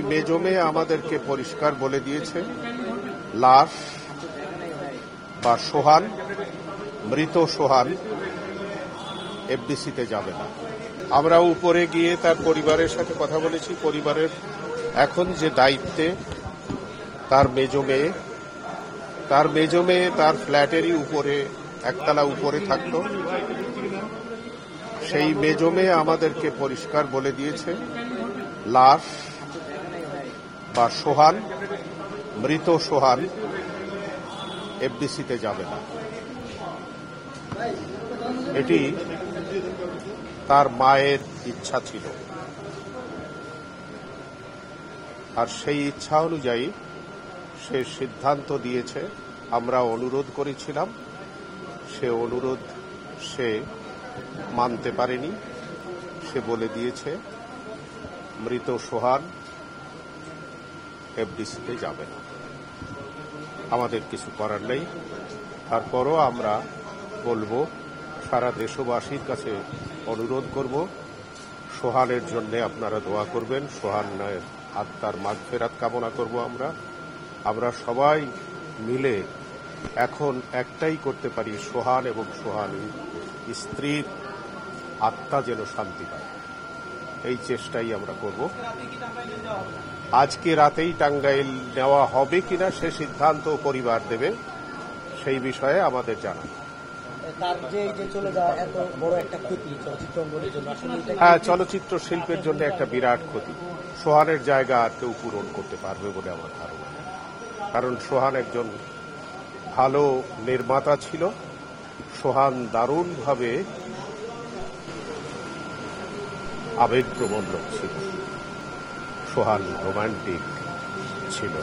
মেজমে আমাদেরকে পরিষ্কার বলে দিয়েছে লাশ বা সোহান, মৃত সোহান এফডিসিতে যাবে না। আমরা উপরে গিয়ে তার পরিবারের সাথে কথা বলেছি। পরিবারের এখন যে দায়িত্বে তার মেজ মেয়ে তার ফ্ল্যাটেরই উপরে একতলা উপরে থাকত। সেই মেজ মেয়ে আমাদেরকে পরিষ্কার বলে দিয়েছে লাশ বা সোহান, মৃত সোহান এফডিসিতে যাবে না। এটি তার মায়ের ইচ্ছা ছিল, আর সেই ইচ্ছা অনুযায়ী সে সিদ্ধান্ত দিয়েছে। আমরা অনুরোধ করেছিলাম, সে অনুরোধ সে মানতে পারেনি। সে বলে দিয়েছে মৃত সোহান এফডিসিতে যাবে না। আমাদের কিছু করার নেই। তারপরও আমরা বলবো, সারা দেশবাসীর কাছে অনুরোধ করব, সোহানের জন্য আপনারা দোয়া করবেন। সোহানের আত্মার মাগফিরাত কামনা করব। আমরা সবাই মিলে এখন একটাই করতে পারি, সোহান এবং সোহানের স্ত্রীর আত্মা যেন শান্তি পায়, এই চেষ্টাই আমরা করব। আজকে রাতেই টাঙ্গাইল নেওয়া হবে কিনা সে সিদ্ধান্ত পরিবার দেবে, সেই বিষয়ে আমাদের জানা। হ্যাঁ, চলচ্চিত্র শিল্পের জন্য একটা বিরাট ক্ষতি। সোহানের জায়গা আর কেউ পূরণ করতে পারবে বলে আমার ধারণা। কারণ সোহান একজন ভালো নির্মাতা ছিল। সোহান দারুণভাবে আবেগপ্রবণ লোক ছিল। সোহান রোমান্টিক ছিল।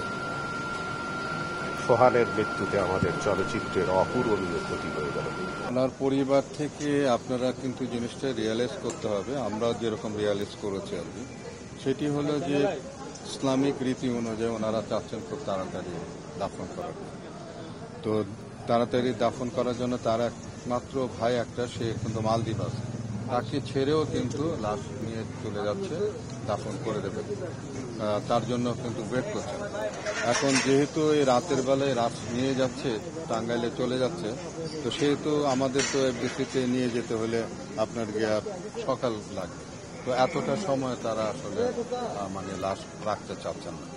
সোহানের মৃত্যুতে আমাদের চলচ্চিত্রের অপূরণীয় ক্ষতি হয়ে গেল। ওনার পরিবার থেকে আপনারা কিন্তু জিনিসটা রিয়ালাইজ করতে হবে, আমরা যেরকম রিয়ালাইজ করেছি আর কি, সেটি হলো যে ইসলামিক রীতি অনুযায়ী ওনারা চাচ্ছেন খুব তাড়াতাড়ি দাফন করার। তো তাড়াতাড়ি দাফন করার জন্য তার একমাত্র ভাই একটা, সে কিন্তু মালদ্বীপ আছে, তাকে ছেড়েও কিন্তু লাশ নিয়ে চলে যাচ্ছে, দাফন করে দেবে। তার জন্য কিন্তু ওয়েট করছে। এখন যেহেতু এই রাতের বেলায় লাশ নিয়ে যাচ্ছে, টাঙ্গাইলে চলে যাচ্ছে, তো সেহেতু আমাদের তো এফডিসিতে নিয়ে যেতে হলে আপনার সকাল লাগবে। তো এতটা সময় তারা আসলে লাশ রাখতে চাচ্ছেন না।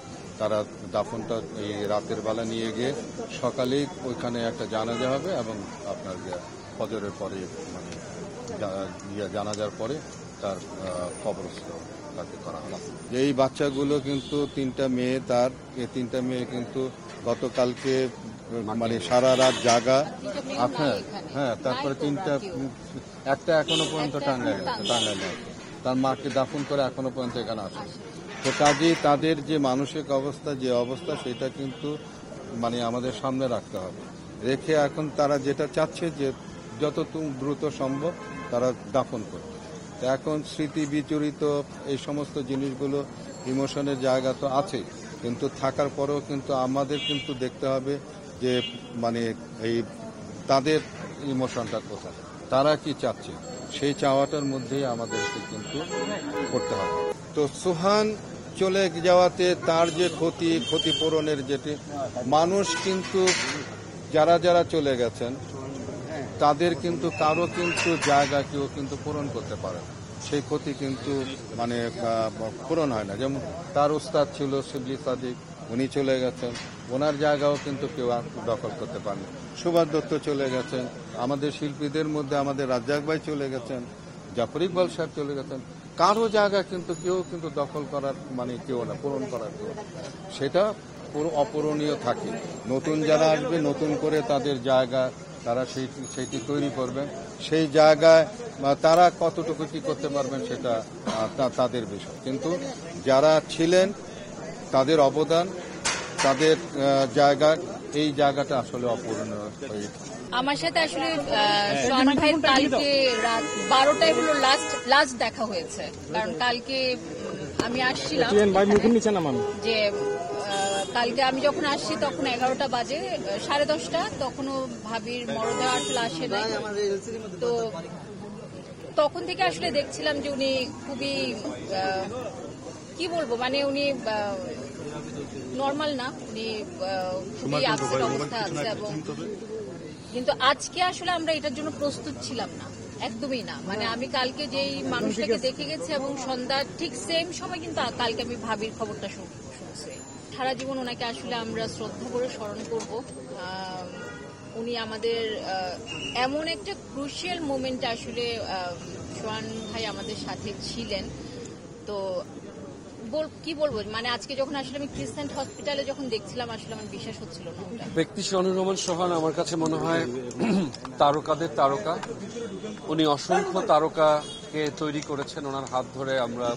তারা দাফনটা এই রাতের বেলা নিয়ে গিয়ে সকালেই ওইখানে একটা জানাজা হবে এবং আপনার ফজরের পরে জানাজার পরে তার কবরস্থ তাকে করা হবে। এই বাচ্চাগুলো কিন্তু তিনটা মেয়ে কিন্তু গতকালকে সারা রাত জাগা আছে। হ্যাঁ, তারপরে একটা এখনো পর্যন্ত টাঙ্গাইলে তার মাকে দাফন করে এখনো পর্যন্ত এখানে আসে। তো কাজেই তাদের যে মানসিক অবস্থা, যে অবস্থা, সেটা কিন্তু আমাদের সামনে রাখতে হবে। রেখে এখন তারা যেটা চাচ্ছে যে যত দ্রুত সম্ভব তারা দাফন করবে। তো এখন স্মৃতি বিচরিত এই সমস্ত জিনিসগুলো, ইমোশনের জায়গা তো আছেই, কিন্তু থাকার পরেও কিন্তু আমাদের কিন্তু দেখতে হবে যে এই তাদের ইমোশনটা কোথায়, তারা কি চাচ্ছে, সেই চাওয়াটার মধ্যেই আমাদেরকে কিন্তু করতে হবে। তো সোহান চলে যাওয়াতে তার যে ক্ষতিপূরণের যেটি মানুষ কিন্তু যারা চলে গেছেন তাদের কিন্তু কারো কিন্তু জায়গা কেউ কিন্তু পূরণ করতে পারে না। সেই ক্ষতি কিন্তু পূরণ হয় না। যেমন তার উস্তাদ ছিল শিবলি সাদিক, উনি চলে গেছেন, ওনার জায়গাও কিন্তু কেউ দখল করতে পারেনি। সুভাষ দত্ত চলে গেছেন, আমাদের শিল্পীদের মধ্যে আমাদের রাজ্জাক ভাই চলে গেছেন, জাফর ইকবাল সাহেব চলে গেছেন, কারো জায়গা কিন্তু কেউ কিন্তু দখল করার কেউ না, পূরণ করার কেউ, সেটা পুরো অপূরণীয় থাকে। নতুন যারা আসবে, নতুন করে তাদের জায়গা তারা সেইটি তৈরি করবেন। সেই জায়গায় তারা কতটুকু কি করতে পারবেন সেটা তাদের বিষয়, কিন্তু যারা ছিলেন তাদের অবদান, তাদের জায়গা, এই জায়গাটা আসলে অপূরণীয় হয়ে। আমার সাথে আসলে সোহান ভাইয়ের কালকে রাত 12টায় হলো লাস্ট দেখা হয়েছে। কারণ কালকে আমি আসছিলাম, যে কালকে আমি যখন আসছি তখন 11টা বাজে, 10:30, তখনও ভাবির মরদেহ আসলে আসে নাই। তো তখন থেকে আসলে দেখছিলাম যে উনি খুবই কি বলবো, মানে উনি নর্মাল না, উনি খুবই আপসেট অবস্থা আছে। এবং কিন্তু আজকে আসলে আমরা এটার জন্য প্রস্তুত ছিলাম না, একদমই না। মানে আমি কালকে যেই মানুষটাকে দেখে গেছি এবং সন্ধ্যা ঠিক সেম সময় কিন্তু কালকে আমি ভাবির খবরটা শুনছি। সারা জীবন ওনাকে আসলে আমরা শ্রদ্ধা করে স্মরণ করব। উনি আমাদের এমন একটা ক্রুশিয়াল মোমেন্টে আসলে সোহান ভাই আমাদের সাথে ছিলেন। তো কি বলবো, মানে আজকে যখন আসলে আমি ক্রিসেন্ট হসপিটালে যখন দেখছিলাম আসলে আমার বিশ্বাস হচ্ছিল না। ব্যক্তি শনুর রহমান সোহান আমার কাছে মনে হয় তারকাদের তারকা। উনি অসংখ্য তারকাকে তৈরি করেছেন ওনার হাত ধরে। আমরা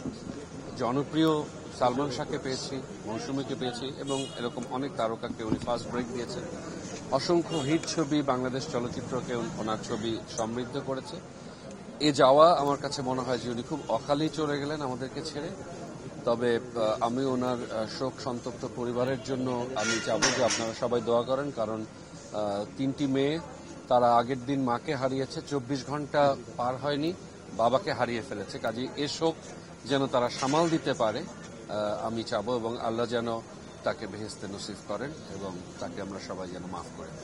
জনপ্রিয় সালমান শাহকে পেয়েছি, মৌসুমীকে পেয়েছি এবং এরকম অনেক তারকাকে উনি ফার্স্ট ব্রেক দিয়েছেন। অসংখ্য হিট ছবি বাংলাদেশ চলচ্চিত্রকে ওনার ছবি সমৃদ্ধ করেছে। এ যাওয়া আমার কাছে মনে হয় যে উনি খুব অকালেই চলে গেলেন আমাদেরকে ছেড়ে। তবে আমি ওনার শোক সন্তপ্ত পরিবারের জন্য আমি চাবো যে আপনারা সবাই দোয়া করেন, কারণ 3টি মেয়ে, তারা আগের দিন মাকে হারিয়েছে, 24 ঘন্টা পার হয়নি বাবাকে হারিয়ে ফেলেছে। কাজেই এ শোক যেন তারা সামাল দিতে পারে আমি চাবো, এবং আল্লাহ যেন তাকে বেহেশতে নসিব করেন এবং তাকে আমরা সবাই যেন মাফ করেন।